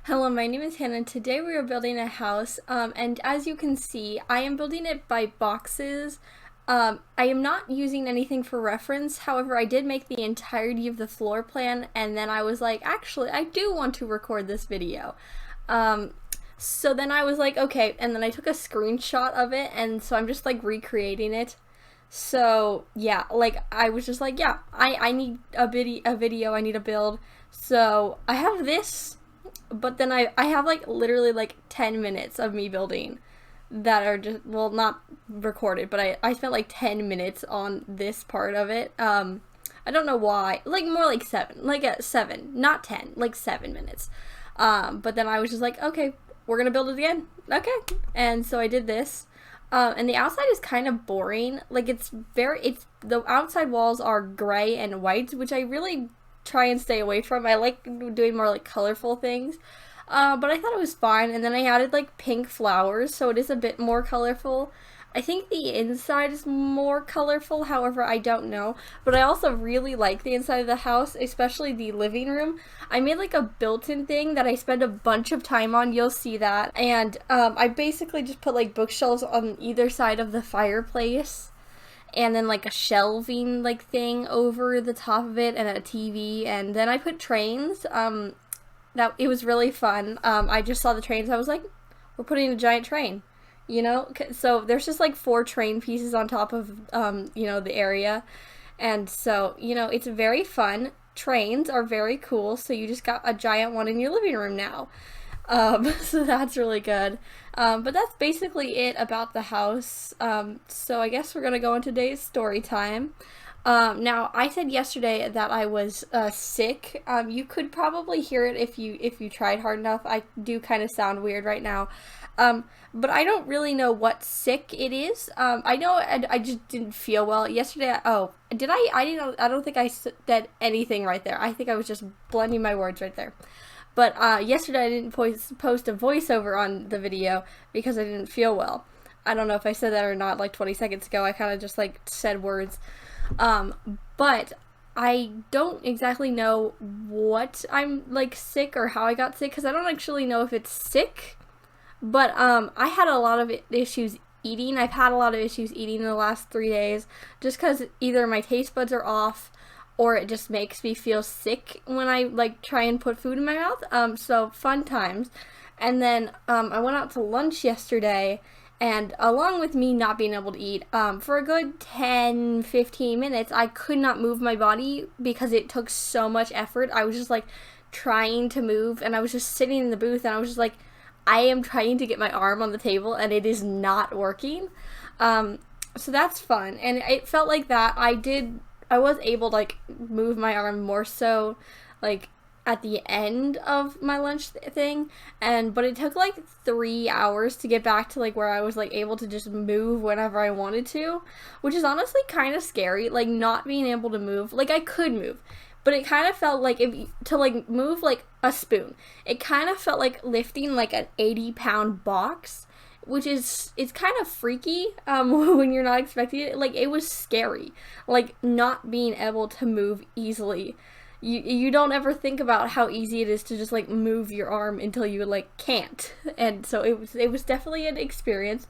Hello, my name is Hannah and today we are building a house and as you can see I am building it by boxes. I am not using anything for reference, however I did make the entirety of the floor plan and then I was like, actually I do want to record this video. So then I was like, okay, and then I took a screenshot of it and so I'm just like recreating it. So yeah, like I was just like, yeah, I need a video, I need a build. So I have this, but then I have like literally like 10 minutes of me building that are just, well, not recorded, but I spent like 10 minutes on this part of it. I don't know why, like more like 7, like a 7, not 10, like 7 minutes. But then I was just like, okay, we're gonna build it again. Okay. And so I did this. And the outside is kind of boring. Like it's the outside walls are gray and white, which I really try and stay away from. I like doing more like colorful things. But I thought it was fine. And then I added like pink flowers, so it is a bit more colorful. I think the inside is more colorful, however, I don't know. But I also really like the inside of the house, especially the living room. I made like a built-in thing that I spend a bunch of time on, you'll see that. And I basically just put like bookshelves on either side of the fireplace. And then like a shelving like thing over the top of it and a TV. And then I put trains. That it was really fun. I just saw the trains. I was like, we're putting a giant train. You know, so there's just like 4 train pieces on top of the area, and so it's very fun. Trains are very cool, so you just got a giant one in your living room now. So that's really good. But that's basically it about the house. So I guess we're gonna go into today's story time. Now I said yesterday that I was sick. You could probably hear it if you tried hard enough. I do kind of sound weird right now. But I don't really know what sick it is. I know I just didn't feel well yesterday. Oh, did I? I don't think I said anything right there. I think I was just blending my words right there. But yesterday I didn't post a voiceover on the video because I didn't feel well. I don't know if I said that or not like 20 seconds ago. I kind of just like said words. But I don't exactly know what I'm like sick or how I got sick because I don't actually know if it's sick. But I had a lot of issues eating. I've had a lot of issues eating in the last 3 days just because either my taste buds are off or it just makes me feel sick when I like try and put food in my mouth. So fun times. And then I went out to lunch yesterday, and along with me not being able to eat, for a good 10-15 minutes, I could not move my body because it took so much effort. I was just like trying to move, and I was just sitting in the booth, and I was just like, I am trying to get my arm on the table and it is not working. So that's fun. And it felt like that I was able to like move my arm more so like at the end of my lunch thing, but it took like 3 hours to get back to like where I was like able to just move whenever I wanted to, which is honestly kind of scary, like not being able to move. Like I could move, but it kind of felt like to like move like a spoon, it kind of felt like lifting like an 80-pound box, which is, it's kind of freaky when you're not expecting it. Like it was scary, like not being able to move easily. You don't ever think about how easy it is to just like move your arm until you like can't. And so it was definitely an experience.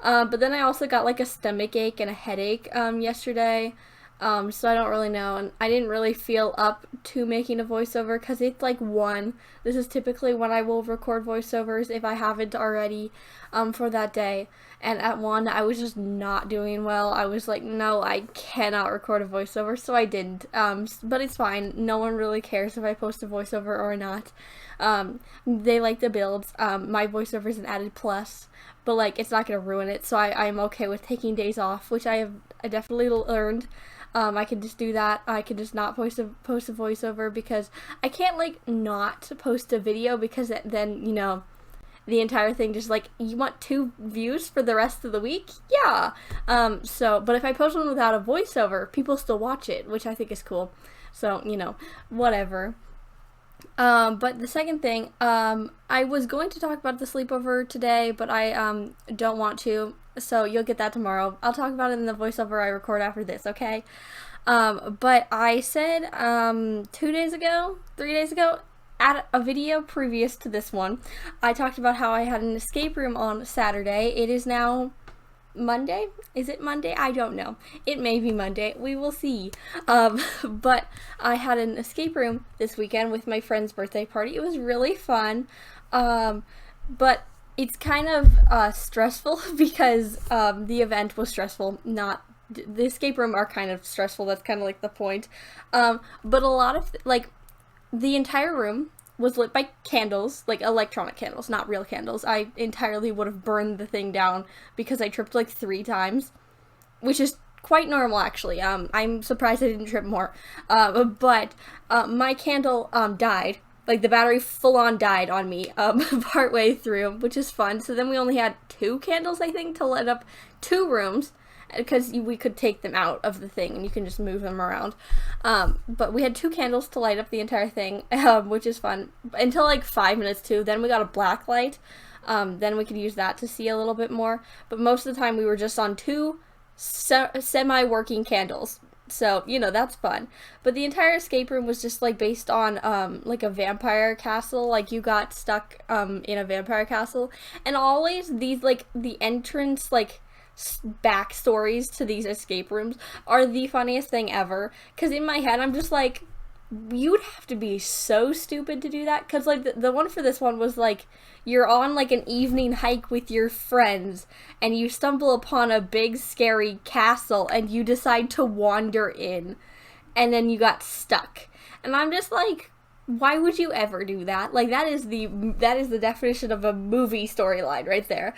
But then I also got like a stomach ache and a headache yesterday. So I don't really know, and I didn't really feel up to making a voiceover because it's like 1. This is typically when I will record voiceovers if I haven't already for that day. And at 1, I was just not doing well. I was like, no, I cannot record a voiceover, so I didn't. But it's fine. No one really cares if I post a voiceover or not. They like the builds. My voiceover is an added plus, but like it's not gonna ruin it. So I'm okay with taking days off, which I definitely learned. I can just do that. I can just not post a voiceover because I can't like not post a video because then the entire thing just like, you want 2 views for the rest of the week? Yeah. But if I post one without a voiceover, people still watch it, which I think is cool. So whatever. But the second thing, I was going to talk about the sleepover today, but I don't want to, so you'll get that tomorrow. I'll talk about it in the voiceover I record after this, okay? But I said 3 days ago, at a video previous to this one, I talked about how I had an escape room on Saturday. It is now Monday? Is it Monday? I don't know. It may be Monday. We will see. But I had an escape room this weekend with my friend's birthday party. It was really fun. But it's kind of stressful because the event was stressful. Not the escape room are kind of stressful. That's kind of like the point. But a lot of like the entire room was lit by candles, like electronic candles, not real candles. I entirely would have burned the thing down because I tripped like 3 times, which is quite normal actually. I'm surprised I didn't trip more. But my candle died. Like the battery full on died on me partway through, which is fun. So then we only had 2 candles, I think, to light up 2 rooms, because we could take them out of the thing and you can just move them around. But we had 2 candles to light up the entire thing, which is fun, until like 5 minutes to. Then we got a black light. Then we could use that to see a little bit more. But most of the time we were just on 2 semi-working candles. So, you know, that's fun. But the entire escape room was just like based on like a vampire castle. Like you got stuck in a vampire castle. And always these like the entrance like backstories to these escape rooms are the funniest thing ever, because in my head I'm just like, you would have to be so stupid to do that, because like the one for this one was like, you're on like an evening hike with your friends and you stumble upon a big scary castle and you decide to wander in and then you got stuck, and I'm just like, why would you ever do that? Like that is the definition of a movie storyline right there.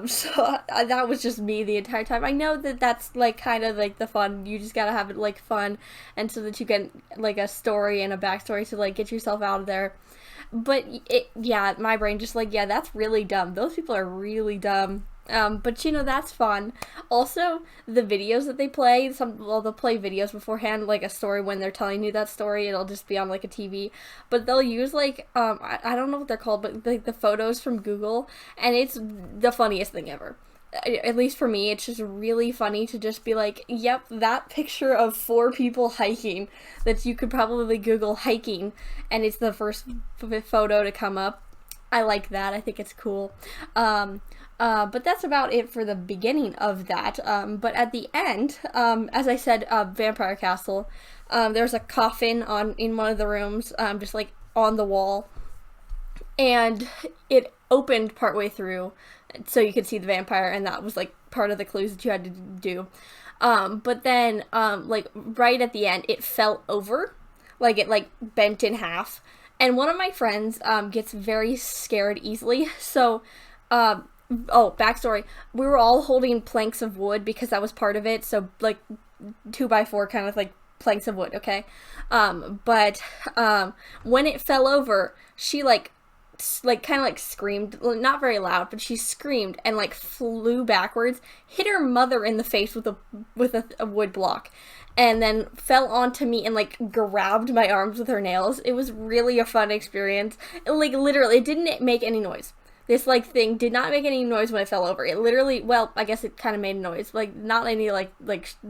So that was just me the entire time. I know that that's like kind of like the fun. You just gotta have it like fun, and so that you get like a story and a backstory to like get yourself out of there. But yeah, my brain just like, yeah, that's really dumb. Those people are really dumb. But you know, that's fun. Also, the videos that they play, they'll play videos beforehand, like a story when they're telling you that story. It'll just be on like a TV, but they'll use like, I don't know what they're called, but like the photos from Google, and it's the funniest thing ever. At least for me, it's just really funny to just be like, yep, that picture of 4 people hiking that you could probably Google hiking, and it's the first photo to come up. I like that. I think it's cool. But that's about it for the beginning of that. But at the end, as I said, Vampire Castle, there's a coffin in one of the rooms, just like on the wall, and it opened partway through, so you could see the vampire, and that was like part of the clues that you had to do. But then, like right at the end, it fell over, like it like bent in half, and one of my friends gets very scared easily, so oh, backstory. We were all holding planks of wood because that was part of it. So, like, 2x4 kind of like planks of wood, okay? But when it fell over, she like kind of like screamed, not very loud, but she screamed and like flew backwards, hit her mother in the face with a wood block, and then fell onto me and like grabbed my arms with her nails. It was really a fun experience. Like literally, it didn't make any noise. This, like, thing did not make any noise when it fell over. It literally, well, I guess it kind of made a noise. Like, not any, like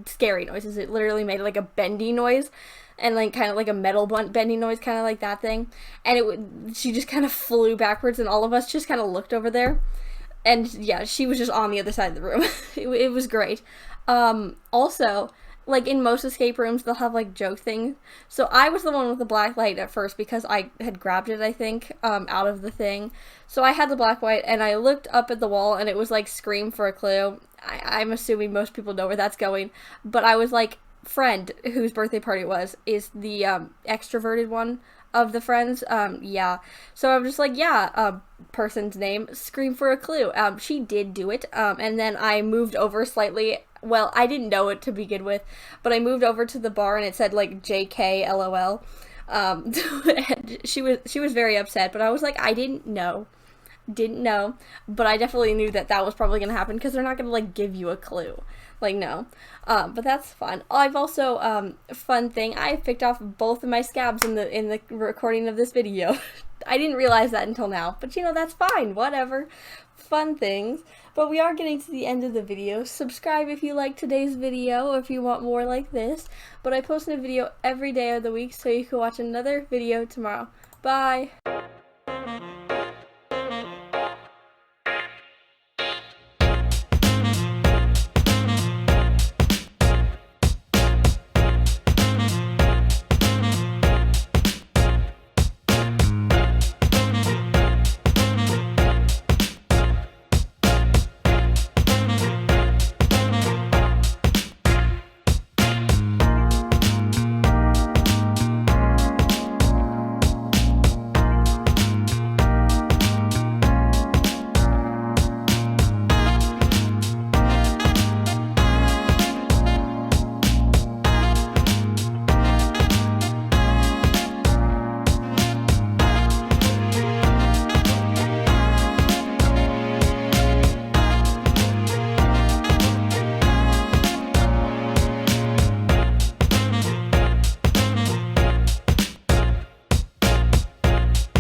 scary noises. It literally made, like, a bendy noise. And, like, kind of like a metal bendy noise, kind of like that thing. And she just kind of flew backwards, and all of us just kind of looked over there. And, yeah, she was just on the other side of the room. It was great. Also, like, in most escape rooms, they'll have, like, joke things. So I was the one with the black light at first because I had grabbed it, I think, out of the thing. So I had the black light, and I looked up at the wall, and it was, like, scream for a clue. I'm assuming most people know where that's going. But I was like, friend, whose birthday party it was, is the extroverted one of the friends. Yeah. So I'm just like, yeah, person's name, scream for a clue. She did do it. And then I moved over slightly. Well, I didn't know it to begin with, but I moved over to the bar and it said like JK LOL. And she was very upset, but I was like, I didn't know, but I definitely knew that was probably gonna happen because they're not gonna like give you a clue, like no. But that's fun. I've also fun thing, I picked off both of my scabs in the recording of this video. I didn't realize that until now, but you know, that's fine, whatever. Fun things. But we are getting to the end of the video. Subscribe if you like today's video or if you want more like this. But I post a video every day of the week, so you can watch another video tomorrow. Bye!